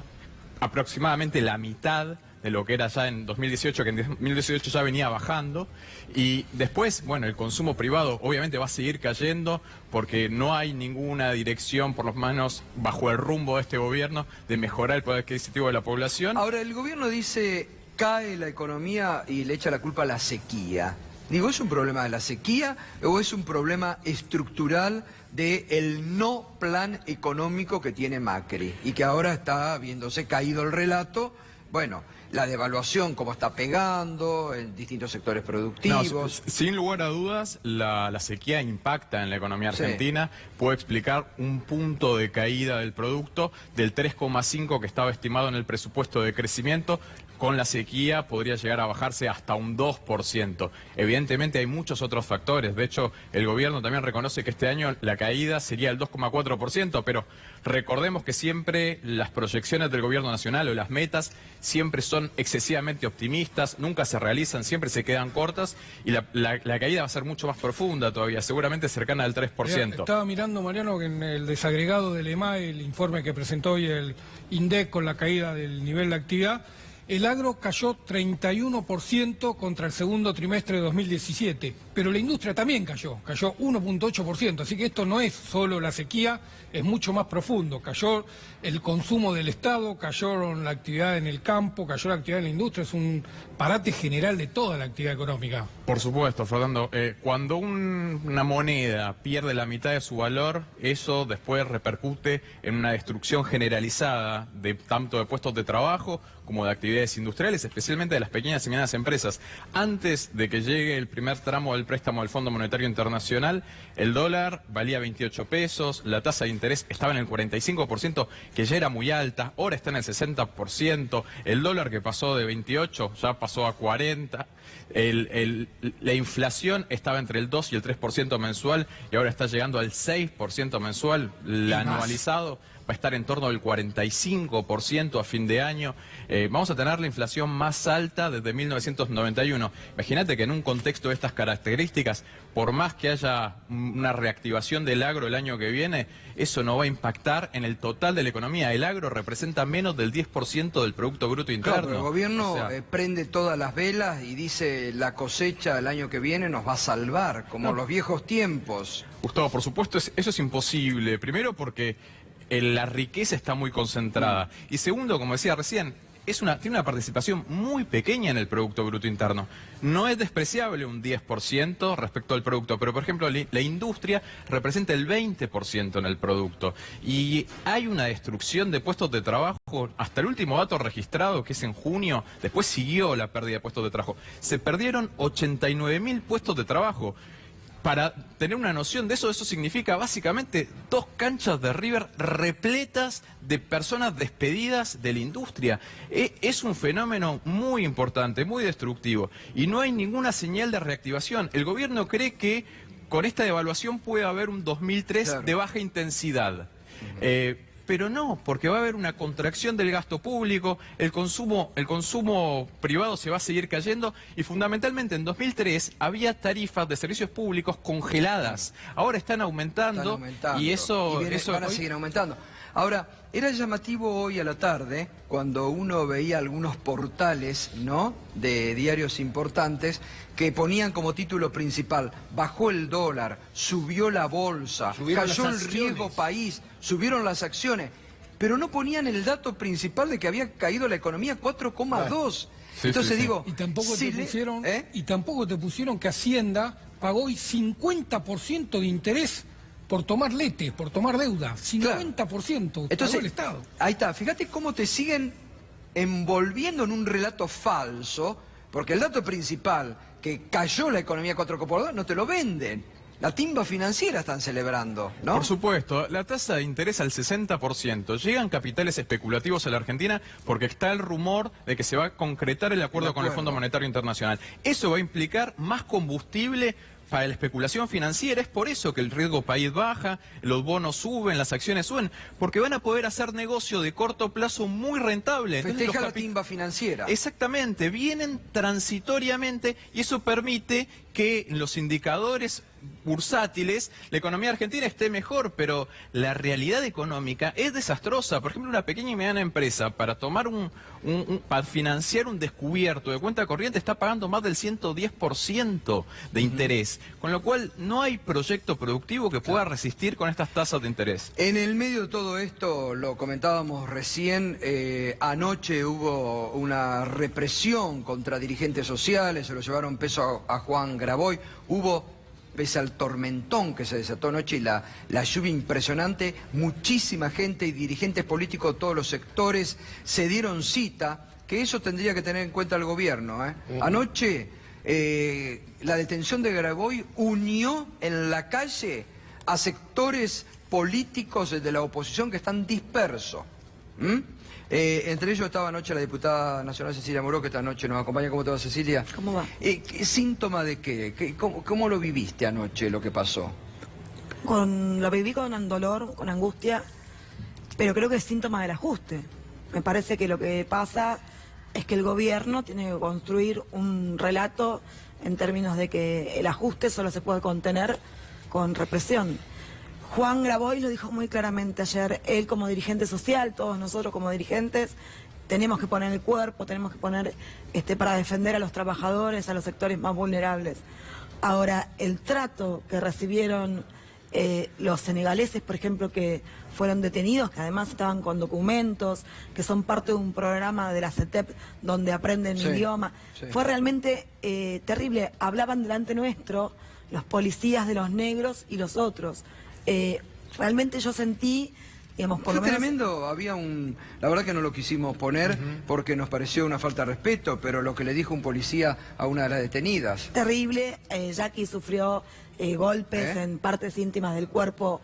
aproximadamente la mitad de lo que era ya en 2018, que en 2018 ya venía bajando, y después, bueno, el consumo privado obviamente va a seguir cayendo porque no hay ninguna dirección, por lo menos bajo el rumbo de este gobierno, de mejorar el poder adquisitivo de la población. Ahora, el gobierno dice, cae la economía y le echa la culpa a la sequía. Digo, ¿es un problema de la sequía o es un problema estructural del no plan económico que tiene Macri y que ahora está viéndose caído el relato bueno, la devaluación, cómo está pegando en distintos sectores productivos. No, sin lugar a dudas, la sequía impacta en la economía argentina. Sí. Puede explicar un punto de caída del producto del 3,5 que estaba estimado en el presupuesto de crecimiento. Con la sequía podría llegar a bajarse hasta un 2%. Evidentemente hay muchos otros factores. De hecho, el gobierno también reconoce que este año la caída sería el 2,4%, pero recordemos que siempre las proyecciones del gobierno nacional o las metas siempre son excesivamente optimistas, nunca se realizan, siempre se quedan cortas y la caída va a ser mucho más profunda todavía, seguramente cercana al 3%. Estaba mirando, Mariano, que en el desagregado del EMAE, el informe que presentó hoy el INDEC con la caída del nivel de actividad, el agro cayó 31% contra el segundo trimestre de 2017, pero la industria también cayó 1,8%, así que esto no es solo la sequía, es mucho más profundo. Cayó el consumo del Estado, cayó la actividad en el campo, cayó la actividad en la industria, es un parate general de toda la actividad económica. Por supuesto, Fernando, cuando una moneda pierde la mitad de su valor, eso después repercute en una destrucción generalizada de tanto de puestos de trabajo como de actividades industriales, especialmente de las pequeñas y medianas empresas. Antes de que llegue el primer tramo del préstamo del Fondo Monetario Internacional, el dólar valía 28 pesos, la tasa de interés estaba en el 45%, que ya era muy alta, ahora está en el 60%, el dólar que pasó de 28 ya pasó a 40%, la inflación estaba entre el 2 y el 3% mensual y ahora está llegando al 6% mensual, el anualizado va a estar en torno al 45% a fin de año. Vamos a tener la inflación más alta desde 1991. Imagínate que en un contexto de estas características, por más que haya una reactivación del agro el año que viene, eso no va a impactar en el total de la economía. El agro representa menos del 10% del Producto Bruto Interno. Claro, pero el gobierno prende todas las velas y dice la cosecha el año que viene nos va a salvar, como los viejos tiempos. Gustavo, por supuesto, eso es imposible. Primero porque la riqueza está muy concentrada. Y segundo, como decía recién, tiene una participación muy pequeña en el Producto Bruto Interno. No es despreciable un 10% respecto al producto, pero por ejemplo la industria representa el 20% en el producto. Y hay una destrucción de puestos de trabajo, hasta el último dato registrado, que es en junio, después siguió la pérdida de puestos de trabajo. Se perdieron 89.000 puestos de trabajo. Para tener una noción de eso, eso significa básicamente 2 canchas de River repletas de personas despedidas de la industria. Es un fenómeno muy importante, muy destructivo, y no hay ninguna señal de reactivación. El gobierno cree que con esta devaluación puede haber un 2003 de baja intensidad. Pero no, porque va a haber una contracción del gasto público, el consumo privado se va a seguir cayendo y fundamentalmente en 2003 había tarifas de servicios públicos congeladas. Ahora están aumentando y eso van a seguir aumentando. Ahora, era llamativo hoy a la tarde cuando uno veía algunos portales, ¿no?, de diarios importantes que ponían como título principal: bajó el dólar, subió la bolsa, cayó el riesgo país, subieron las acciones, pero no ponían el dato principal de que había caído la economía 4,2. Entonces digo, y tampoco te pusieron que Hacienda pagó hoy 50% de interés por tomar lete, por tomar deuda, 50%. Entonces, el Estado. Ahí está, fíjate cómo te siguen envolviendo en un relato falso, porque el dato principal, que cayó la economía 4,2, no te lo venden. La timba financiera están celebrando, ¿no? Por supuesto, la tasa de interés al 60%. Llegan capitales especulativos a la Argentina porque está el rumor de que se va a concretar el acuerdo con el Fondo Monetario Internacional. Eso va a implicar más combustible para la especulación financiera. Es por eso que el riesgo país baja, los bonos suben, las acciones suben, porque van a poder hacer negocio de corto plazo muy rentable. Festeja la timba financiera. Exactamente, vienen transitoriamente y eso permite que los indicadores bursátiles, la economía argentina esté mejor, pero la realidad económica es desastrosa. Por ejemplo, una pequeña y mediana empresa para tomar para financiar un descubierto de cuenta corriente está pagando más del 110% de interés, con lo cual no hay proyecto productivo que pueda resistir con estas tasas de interés. En el medio de todo esto, lo comentábamos recién, anoche hubo una represión contra dirigentes sociales, se lo llevaron preso a Juan Graboy, pese al tormentón que se desató anoche y la lluvia impresionante, muchísima gente y dirigentes políticos de todos los sectores se dieron cita que eso tendría que tener en cuenta el gobierno. Anoche la detención de Graboy unió en la calle a sectores políticos de la oposición que están dispersos. Entre ellos estaba anoche la diputada nacional Cecilia Moró, que esta noche nos acompaña. ¿Cómo te va, Cecilia? ¿Cómo va? ¿Síntoma de qué? ¿Cómo lo viviste anoche, lo que pasó? Lo viví con dolor, con angustia, pero creo que es síntoma del ajuste. Me parece que lo que pasa es que el gobierno tiene que construir un relato en términos de que el ajuste solo se puede contener con represión. Juan Graboy lo dijo muy claramente ayer, él como dirigente social, todos nosotros como dirigentes, tenemos que poner el cuerpo, tenemos que poner para defender a los trabajadores, a los sectores más vulnerables. Ahora, el trato que recibieron los senegaleses, por ejemplo, que fueron detenidos, que además estaban con documentos, que son parte de un programa de la CETEP donde aprenden idioma, fue realmente terrible. Hablaban delante nuestro los policías de los negros y los otros. Realmente yo sentí, digamos, por lo menos... tremendo, la verdad que no lo quisimos poner porque nos pareció una falta de respeto, pero lo que le dijo un policía a una de las detenidas. Terrible, Jackie sufrió golpes en partes íntimas del cuerpo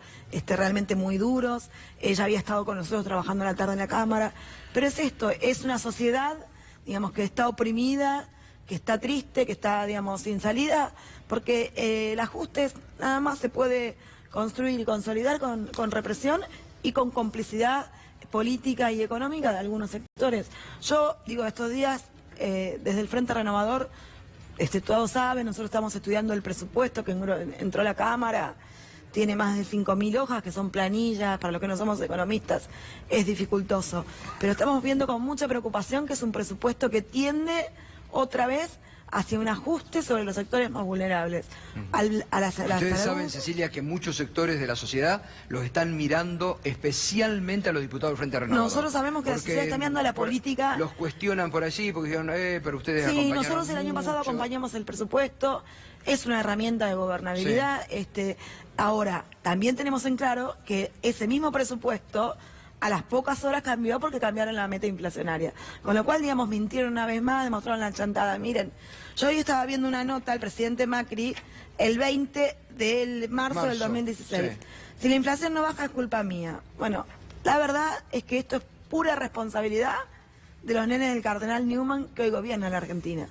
realmente muy duros. Ella había estado con nosotros trabajando a la tarde en la Cámara, pero es esto, es una sociedad, digamos, que está oprimida, que está triste, que está, digamos, sin salida, porque el ajuste nada más se puede construir y consolidar con represión y con complicidad política y económica de algunos sectores. Yo digo, estos días, desde el Frente Renovador, todos saben, nosotros estamos estudiando el presupuesto que entró a la Cámara, tiene más de 5.000 hojas, que son planillas, para los que no somos economistas es dificultoso, pero estamos viendo con mucha preocupación que es un presupuesto que tiende otra vez hacia un ajuste sobre los sectores más vulnerables. Ustedes saben, Cecilia, que muchos sectores de la sociedad los están mirando especialmente a los diputados del Frente Renovador. Nosotros sabemos que la sociedad está mirando a la política. Los cuestionan por allí porque dijeron, pero ustedes sí, nosotros el año pasado acompañamos el presupuesto, es una herramienta de gobernabilidad. Ahora, también tenemos en claro que ese mismo presupuesto a las pocas horas cambió porque cambiaron la meta inflacionaria. Con lo cual, digamos, mintieron una vez más, demostraron la chantada. Miren, yo hoy estaba viendo una nota del presidente Macri el 20 de marzo del 2016. Sí. Si la inflación no baja es culpa mía. Bueno, la verdad es que esto es pura responsabilidad de los nenes del cardenal Newman que hoy gobierna la Argentina.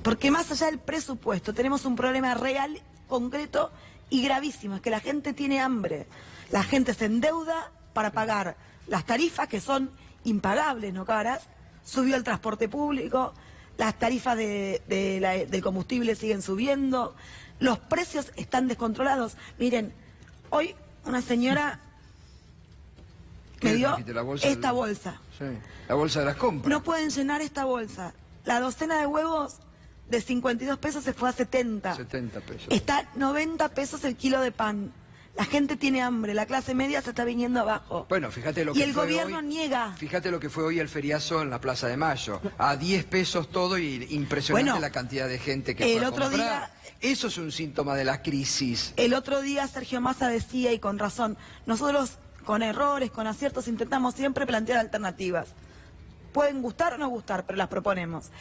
Porque más allá del presupuesto tenemos un problema real, concreto y gravísimo. Es que la gente tiene hambre. La gente se endeuda para pagar las tarifas, que son impagables, no caras. Subió el transporte público, las tarifas del combustible siguen subiendo, los precios están descontrolados. Miren, hoy una señora me dio esta bolsa. Sí, la bolsa de las compras. No pueden llenar esta bolsa. La docena de huevos de 52 pesos se fue a 70. 70 pesos. Está 90 pesos el kilo de pan. La gente tiene hambre, la clase media se está viniendo abajo. Bueno, fíjate lo que el gobierno niega. Fíjate lo que fue hoy el feriazo en la Plaza de Mayo. A 10 pesos todo y impresionante la cantidad de gente que fue a comprar. Día, eso es un síntoma de la crisis. El otro día Sergio Massa decía, y con razón, nosotros con errores, con aciertos, intentamos siempre plantear alternativas. Pueden gustar o no gustar, pero las proponemos.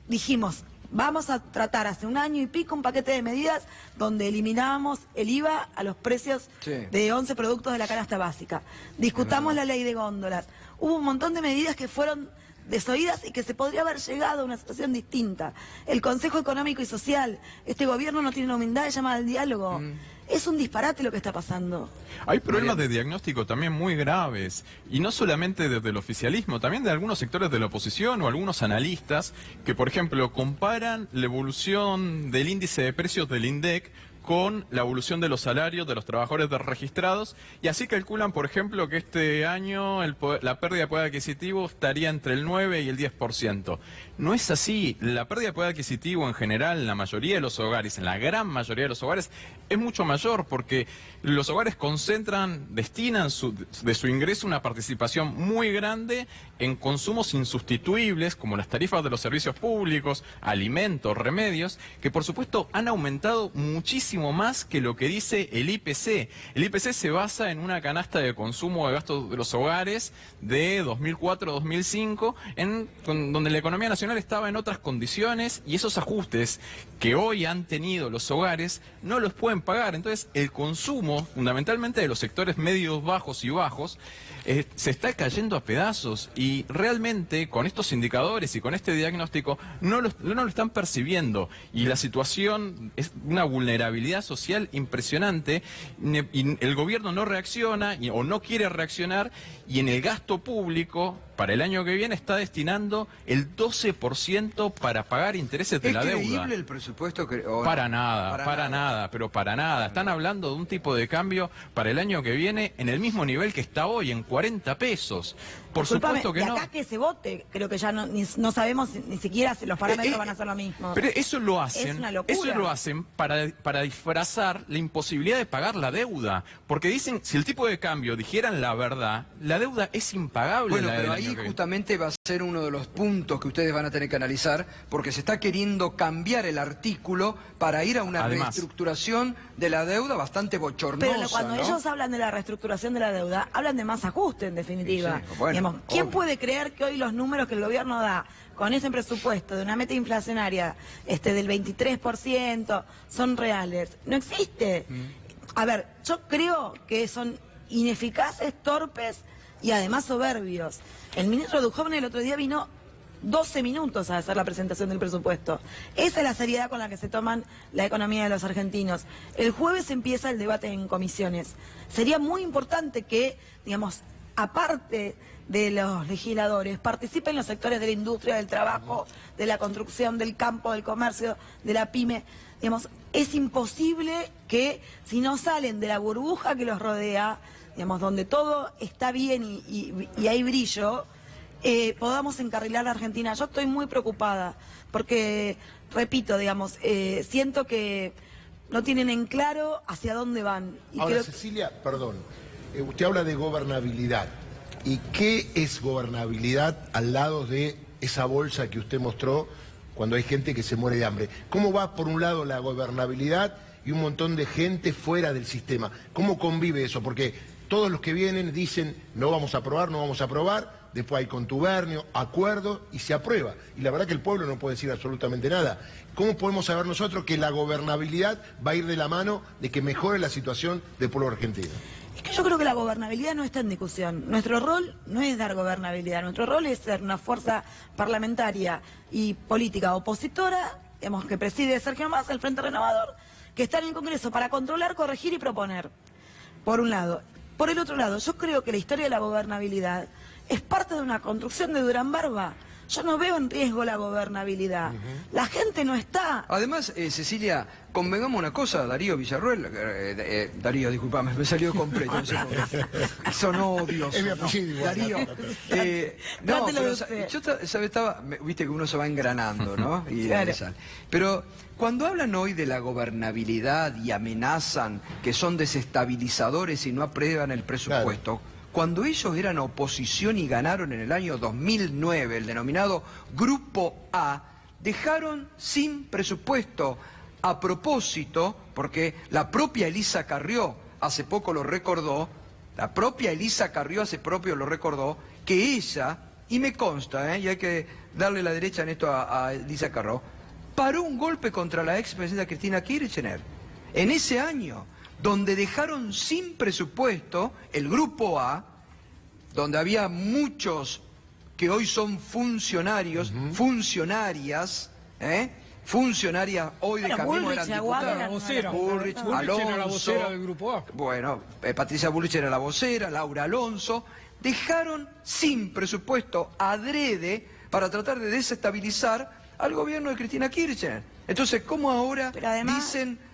Dijimos, vamos a tratar hace un año y pico un paquete de medidas donde eliminábamos el IVA a los precios de 11 productos de la canasta básica. Discutamos la ley de góndolas. Hubo un montón de medidas que fueron desoídas y que se podría haber llegado a una situación distinta. El Consejo Económico y Social, este gobierno no tiene la humildad de llamar al diálogo. Es un disparate lo que está pasando. Hay problemas de diagnóstico también muy graves, y no solamente desde el oficialismo, también de algunos sectores de la oposición o algunos analistas que, por ejemplo, comparan la evolución del índice de precios del INDEC con la evolución de los salarios de los trabajadores registrados, y así calculan, por ejemplo, que este año la pérdida de poder adquisitivo estaría entre el 9 y el 10%. No es así. La pérdida de poder adquisitivo en general en la mayoría de los hogares, en la gran mayoría de los hogares, es mucho mayor porque los hogares destinan de su ingreso una participación muy grande en consumos insustituibles como las tarifas de los servicios públicos, alimentos, remedios, que por supuesto han aumentado muchísimo muchísimo más que lo que dice el IPC. El IPC se basa en una canasta de consumo de gastos de los hogares de 2004-2005, donde la economía nacional estaba en otras condiciones y esos ajustes que hoy han tenido los hogares no los pueden pagar. Entonces el consumo, fundamentalmente de los sectores medios, bajos y bajos, se está cayendo a pedazos, y realmente con estos indicadores y con este diagnóstico no lo están percibiendo, y la situación es una vulnerabilidad social impresionante, y el gobierno no reacciona o no quiere reaccionar, y en el gasto público para el año que viene está destinando el 12% para pagar intereses de la deuda. ¿Es creíble el presupuesto? Para nada, pero para nada. Están hablando de un tipo de cambio para el año que viene en el mismo nivel que está hoy, en 40 pesos. Por supuesto que no. De acá que se vote, creo que ya no sabemos ni siquiera si los parámetros van a ser lo mismo. Pero eso lo hacen, es una locura. Eso lo hacen para disfrazar la imposibilidad de pagar la deuda. Porque dicen, si el tipo de cambio dijeran la verdad, la deuda es impagable. Bueno, pero ahí justamente va a ser uno de los puntos que ustedes van a tener que analizar, porque se está queriendo cambiar el artículo para ir a una reestructuración de la deuda bastante bochornosa. Pero cuando ellos hablan de la reestructuración de la deuda, hablan de más ajuste, en definitiva. Sí, bueno, digamos, ¿quién puede creer que hoy los números que el gobierno da con ese presupuesto de una meta inflacionaria del 23% son reales? No existe. A ver, yo creo que son ineficaces, torpes y además soberbios. El ministro Duhovne el otro día vino 12 minutos a hacer la presentación del presupuesto. Esa es la seriedad con la que se toman la economía de los argentinos. El jueves empieza el debate en comisiones. Sería muy importante que, digamos, aparte de los legisladores, participen los sectores de la industria, del trabajo, de la construcción, del campo, del comercio, de la pyme. Digamos, es imposible que, si no salen de la burbuja que los rodea, digamos, donde todo está bien y hay brillo, podamos encarrilar a la Argentina. Yo estoy muy preocupada porque, repito, digamos, siento que no tienen en claro hacia dónde van. Y ahora, Cecilia, perdón, usted habla de gobernabilidad. ¿Y qué es gobernabilidad al lado de esa bolsa que usted mostró cuando hay gente que se muere de hambre? ¿Cómo va, por un lado, la gobernabilidad y un montón de gente fuera del sistema? ¿Cómo convive eso? Porque todos los que vienen dicen, no vamos a aprobar, después hay contubernio, acuerdo, y se aprueba. Y la verdad que el pueblo no puede decir absolutamente nada. ¿Cómo podemos saber nosotros que la gobernabilidad va a ir de la mano de que mejore la situación del pueblo argentino? Es que yo creo que la gobernabilidad no está en discusión. Nuestro rol no es dar gobernabilidad, nuestro rol es ser una fuerza parlamentaria y política opositora, digamos, que preside Sergio Massa, el Frente Renovador, que está en el Congreso para controlar, corregir y proponer, por un lado. Por el otro lado, yo creo que la historia de la gobernabilidad es parte de una construcción de Durán Barba. Yo no veo en riesgo la gobernabilidad. La gente no está. Además, Cecilia, convengamos una cosa, Darío Villarruel, Darío, disculpame, me salió completo. No sé por qué. Son odios. Es mi apellido igual. Darío. No, pero yo viste que uno se va engranando, ¿no? Y claro. Pero cuando hablan hoy de la gobernabilidad y amenazan que son desestabilizadores y no aprueban el presupuesto, claro. Cuando ellos eran oposición y ganaron en el año 2009, el denominado Grupo A, dejaron sin presupuesto. A propósito, porque la propia Elisa Carrió hace poco lo recordó, que ella, y me consta, y hay que darle la derecha en esto a Elisa Carrió, paró un golpe contra la expresidenta Cristina Kirchner. En ese año, donde dejaron sin presupuesto el Grupo A, donde había muchos que hoy son funcionarios, funcionarias hoy de Camino eran diputadas. Bullrich era la vocera del Grupo A. Bueno, Patricia Bullrich era la vocera, Laura Alonso, dejaron sin presupuesto adrede para tratar de desestabilizar al gobierno de Cristina Kirchner. Entonces, ¿cómo ahora dicen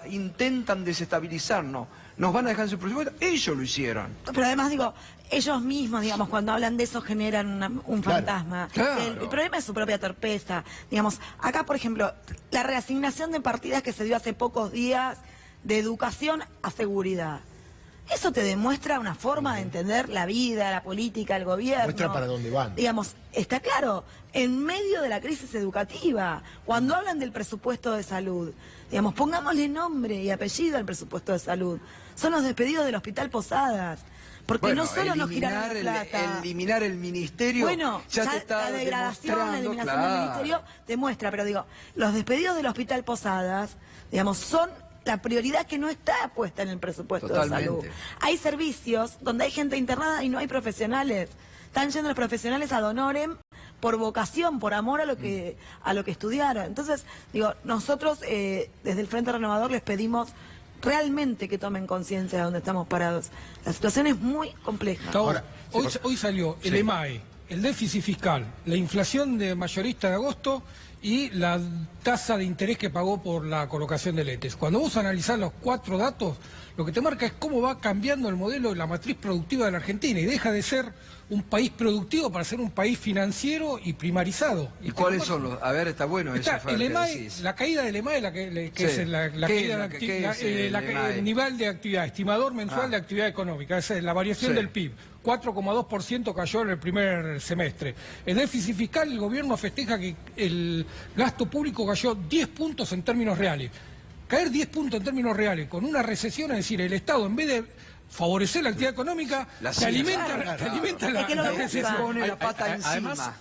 intentan desestabilizarnos? ¿Nos van a dejar sin presupuesto? Ellos lo hicieron. Pero además, digo, ellos mismos, digamos, cuando hablan de eso generan un fantasma. Claro. El problema es su propia torpeza. Digamos, acá, por ejemplo, la reasignación de partidas que se dio hace pocos días de educación a seguridad. eso te demuestra una forma de entender la vida, la política, el gobierno. Muestra para dónde van. Digamos, está claro, en medio de la crisis educativa, cuando hablan del presupuesto de salud, digamos, pongámosle nombre y apellido al presupuesto de salud. Son los despedidos del Hospital Posadas. Porque Bueno, no solo nos giraron la plata. eliminar el ministerio, Bueno, ya te está la degradación, la demostrando, eliminación del claro. ministerio demuestra, pero digo, los despedidos del Hospital Posadas, digamos, son la prioridad que no está puesta en el presupuesto Totalmente. de salud. Hay servicios donde hay gente internada y no hay profesionales. Están yendo los profesionales ad honorem por vocación, por amor a lo que estudiaron. Entonces, digo, nosotros desde el Frente Renovador les pedimos realmente que tomen conciencia de dónde estamos parados. La situación es muy compleja. Ahora, hoy salió el EMAE, el déficit fiscal, la inflación de mayorista de agosto y la tasa de interés que pagó por la colocación de lentes. Cuando vos analizás los 4 datos, lo que te marca es cómo va cambiando el modelo de la matriz productiva de la Argentina y deja de ser un país productivo para ser un país financiero y primarizado. ¿Y cuáles son los? A ver, está bueno eso. Está el EMAE, la caída del EMAE, que es la caída el nivel de actividad, estimador mensual de actividad económica, esa es la variación del PIB. 4,2% cayó en el primer semestre. El déficit fiscal, el gobierno festeja que el gasto público cayó 10 puntos en términos reales. Caer 10 puntos en términos reales con una recesión, es decir, el Estado en vez de favorecer la actividad económica, te alimenta la recesión.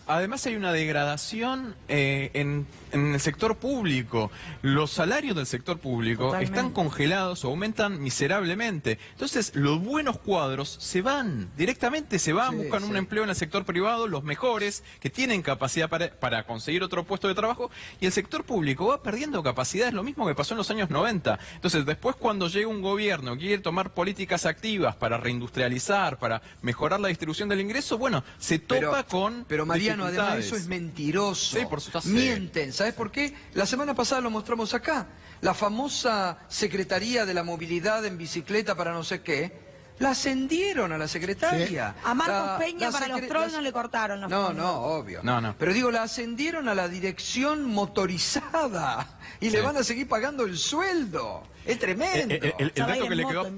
Además hay una degradación en el sector público. Los salarios del sector público están congelados o aumentan miserablemente. Entonces los buenos cuadros se van, directamente se van, buscan un empleo en el sector privado, los mejores, que tienen capacidad para conseguir otro puesto de trabajo, y el sector público va perdiendo capacidad. Es lo mismo que pasó en los años 90. Entonces después, cuando llega un gobierno que quiere tomar políticas activas para reindustrializar, para mejorar la distribución del ingreso, bueno, se topa con Pero Mariano, además dificultades. eso es mentiroso. Sí, por supuesto. Mienten, ¿sabes por qué? La semana pasada lo mostramos acá. La famosa Secretaría de la Movilidad en bicicleta para no sé qué, la ascendieron a la secretaria. A Marcos Peña para los trolls no le cortaron los fondos. No, obvio. No. Pero digo, la ascendieron a la dirección motorizada y le van a seguir pagando el sueldo. Es tremendo. El dato que le quedó...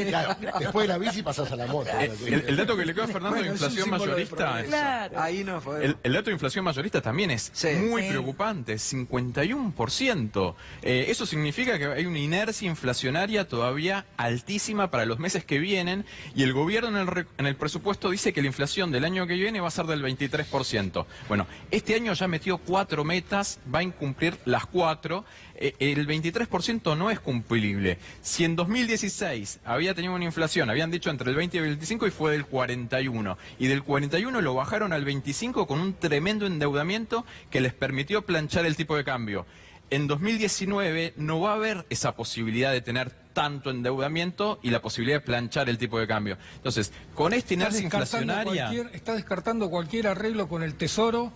Claro, después de la bici pasás a la moto. El dato que le quedó a Fernando de inflación mayorista, Ahí no fue. el dato de inflación mayorista también es muy preocupante, 51%. Eso significa que hay una inercia inflacionaria todavía altísima para los meses que vienen, y el gobierno en el presupuesto dice que la inflación del año que viene va a ser del 23%. Bueno, este año ya metió 4 metas, va a incumplir las 4. El 23% no es cumplible. Si en 2016 había tenido una inflación, habían dicho entre el 20 y el 25, y fue del 41. Y del 41 lo bajaron al 25 con un tremendo endeudamiento que les permitió planchar el tipo de cambio. En 2019 no va a haber esa posibilidad de tener tanto endeudamiento y la posibilidad de planchar el tipo de cambio. Entonces, con esta inercia inflacionaria... Está descartando cualquier arreglo con el Tesoro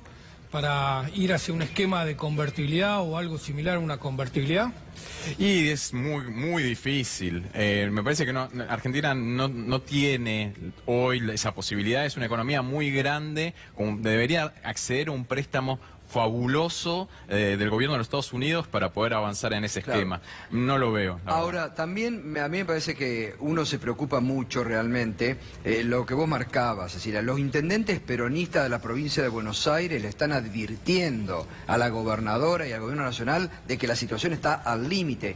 para ir hacia un esquema de convertibilidad o algo similar a una convertibilidad. Y es muy difícil. Me parece que Argentina no tiene hoy esa posibilidad. Es una economía muy grande, debería acceder a un préstamo fabuloso del gobierno de los Estados Unidos para poder avanzar en ese esquema. No lo veo. Ahora, también a mí me parece que uno se preocupa mucho realmente, lo que vos marcabas, es decir, a los intendentes peronistas de la provincia de Buenos Aires le están advirtiendo a la gobernadora y al gobierno nacional de que la situación está al límite.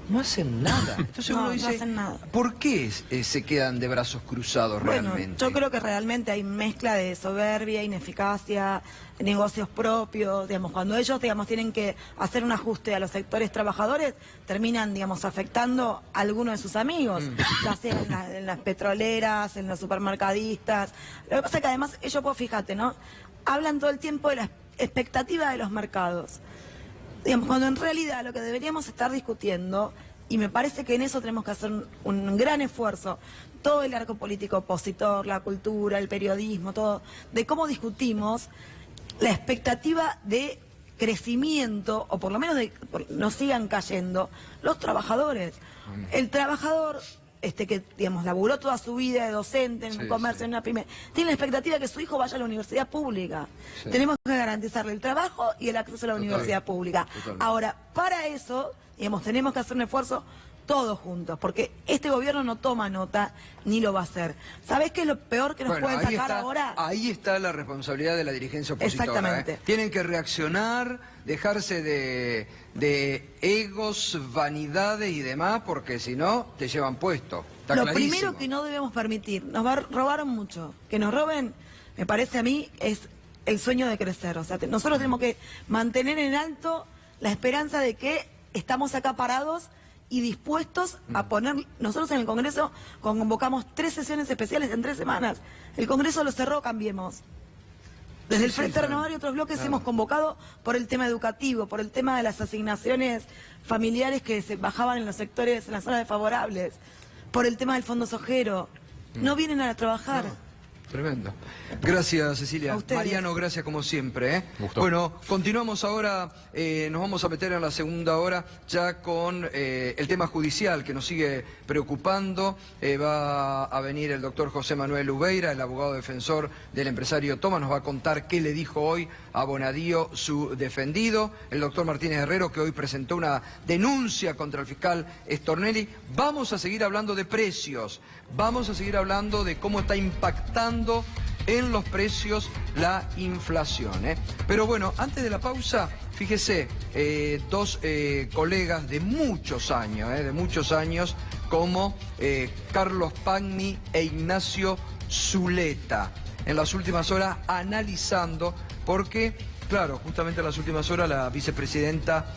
No hacen nada. Entonces uno dice, no hacen nada. ¿Por qué se quedan de brazos cruzados realmente? Yo creo que realmente hay mezcla de soberbia, ineficacia, negocios propios, digamos, cuando ellos, digamos, tienen que hacer un ajuste a los sectores trabajadores, terminan, digamos, afectando a algunos de sus amigos, ya sea en las petroleras, en los supermercadistas. Lo que pasa es que además ellos, pues fíjate, ¿no? Hablan todo el tiempo de la expectativa de los mercados. Digamos, cuando en realidad lo que deberíamos estar discutiendo, y me parece que en eso tenemos que hacer un gran esfuerzo, todo el arco político opositor, la cultura, el periodismo, todo, de cómo discutimos la expectativa de crecimiento, o por lo menos de no sigan cayendo, los trabajadores. El trabajador que, digamos, laburó toda su vida de docente en un comercio, en una pyme, tiene la expectativa de que su hijo vaya a la universidad pública. Tenemos que garantizarle el trabajo y el acceso a la universidad pública. Ahora, para eso, digamos, tenemos que hacer un esfuerzo todos juntos, porque este gobierno no toma nota ni lo va a hacer. ¿Sabés qué es lo peor que nos pueden sacar ahora? Ahí está la responsabilidad de la dirigencia opositora. Exactamente. Tienen que reaccionar, dejarse de egos, vanidades y demás, porque si no, te llevan puesto. Está Lo clarísimo. primero que no debemos permitir, robaron mucho, que nos roben, me parece a mí, es el sueño de crecer. O sea, nosotros tenemos que mantener en alto la esperanza de que estamos acá parados y dispuestos a poner... Nosotros en el Congreso convocamos 3 sesiones especiales en 3 semanas. El Congreso lo cerró, Cambiemos. Desde el Frente Renovador y otros bloques hemos convocado por el tema educativo, por el tema de las asignaciones familiares que se bajaban en los sectores, en las zonas desfavorables, por el tema del fondo sojero. No vienen a trabajar. Tremendo. Gracias, Cecilia. A ustedes. Mariano, gracias como siempre. Gusto. Bueno, continuamos ahora, nos vamos a meter en la segunda hora ya con el tema judicial que nos sigue preocupando. Va a venir el doctor José Manuel Ubeira, el abogado defensor del empresario Thomas, nos va a contar qué le dijo hoy a Bonadío su defendido. El doctor Martínez Herrero, que hoy presentó una denuncia contra el fiscal Stornelli. Vamos a seguir hablando de precios, vamos a seguir hablando de cómo está impactando en los precios la inflación. Pero bueno, antes de la pausa, fíjese, 2 colegas de muchos años, como Carlos Pagni e Ignacio Zuleta, en las últimas horas analizando, porque, claro, justamente en las últimas horas la vicepresidenta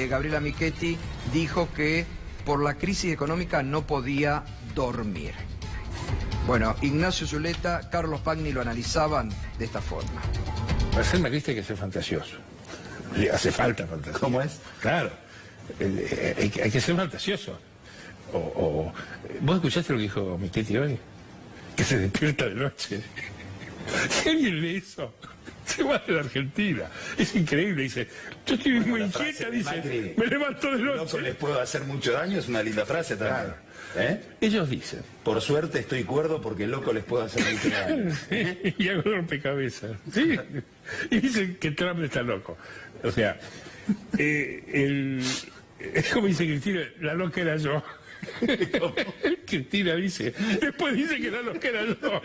Gabriela Michetti dijo que por la crisis económica no podía dormir. Bueno, Ignacio Zuleta, Carlos Pagni lo analizaban de esta forma. Para ser macrista hay que ser fantasioso. Le hace falta fantasía. ¿Cómo es? Claro. Hay que ser fantasioso. ¿Vos escuchaste lo que dijo Michetti hoy? Que se despierta de noche. Si alguien lee eso, se va de la Argentina. Es increíble, dice. Yo estoy muy inquieta, dice. Macri, me levanto de noche. loco les puedo hacer mucho daño, es una linda frase también. Claro. Ellos dicen, por suerte estoy cuerdo porque loco les puedo hacer mucho daño. Y hago rompecabezas. Sí. Y dicen que Trump está loco. O sea, es como dice Cristina, la loca era yo. Cristina dice, después dice que la loca era yo.